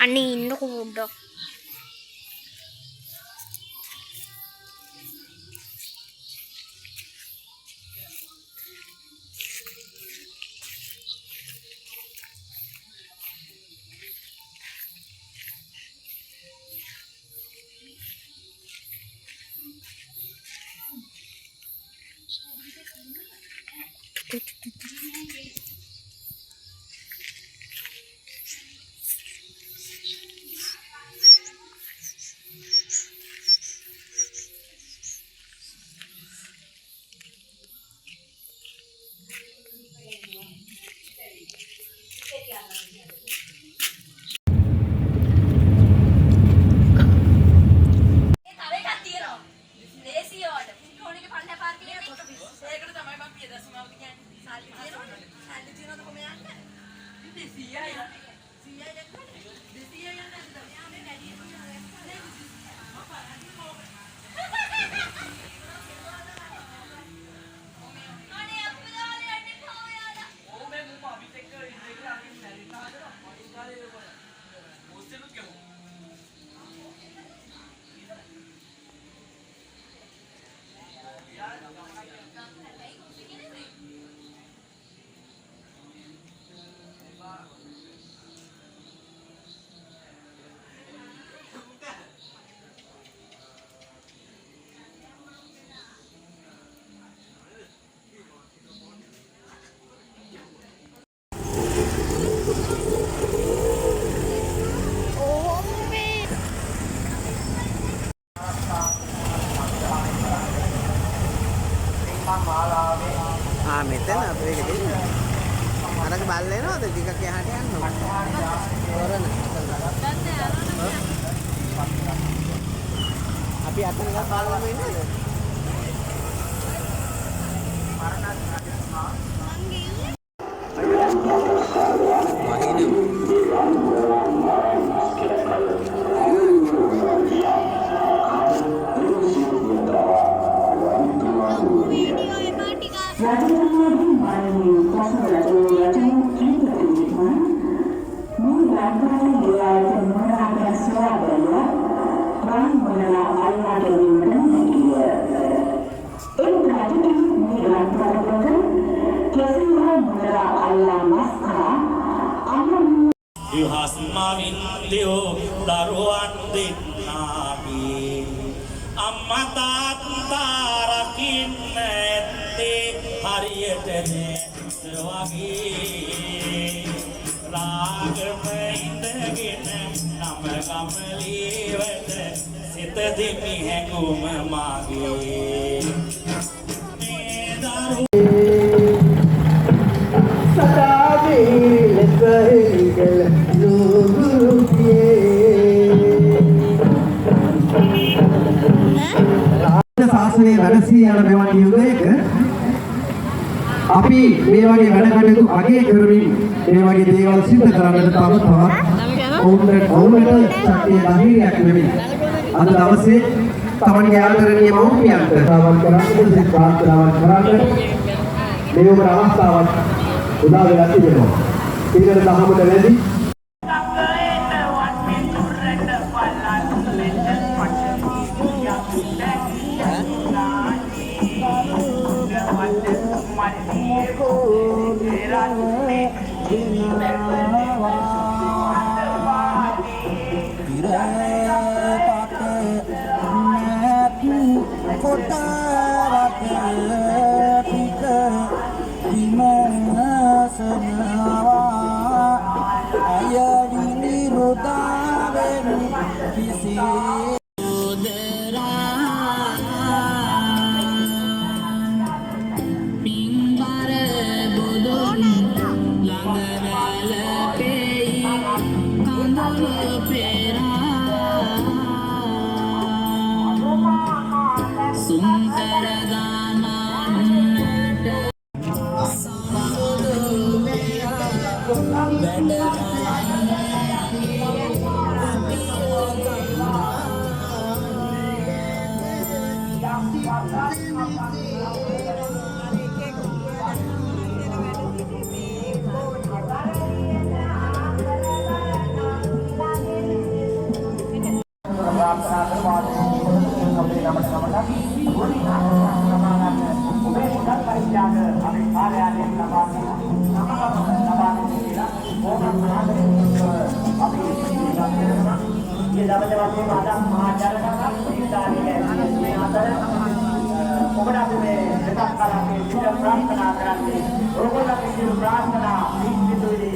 අනේ ඉන්නකෝ පොඩ්ඩක්. මෙතන අපේ එක දෙන්න. අරක බල්ල එනවද ටිකක් එහාට යන්න ඕන. අපි අතන ගස් බලන්න ඉන්නද? දරුවන් දෙන්නාපි අම්මා තාත්තා රකින්න ඇත්තේ හරියට නෑ වගේ රාගම ඉඳගෙන නම ගමලීවට සිත දෙමි හැඟුම මාගේ මේ දරුවෝ සදාවේ ලෙසයිගල ශාසනයේ වැඩසී යන මෙවැනි යුගයක අපි මේ වගේ වැඩ කටයුතු අගය කරමින් මේ වගේ දේවල් සිදු කරන්නට තව තවත් ඔවුන්ට ශක්තිය ධෛර්යයක් ලැබෙනවා. අද දවසේ තමන්ගේ ආදරණීය මව්පියන්ට සාවල් කරන්න ප්‍රාර්ථනාවක් කරන්න මේ උමර අවස්ථාවක් උදා වෙලා තිබෙනවා. ඊළඟ දහමට වැඩි මේ දවසේ වශයෙන් අද මහා ජනතාවක් ඉස්තාලේ මේ අතර ඔබට අපි මේ දෙකක් කලක් සිට ප්‍රාර්ථනා කරන්නේ ඔයගොල්ලන්ගේ සියලු ප්‍රාර්ථනා ඉක්බිතුවේ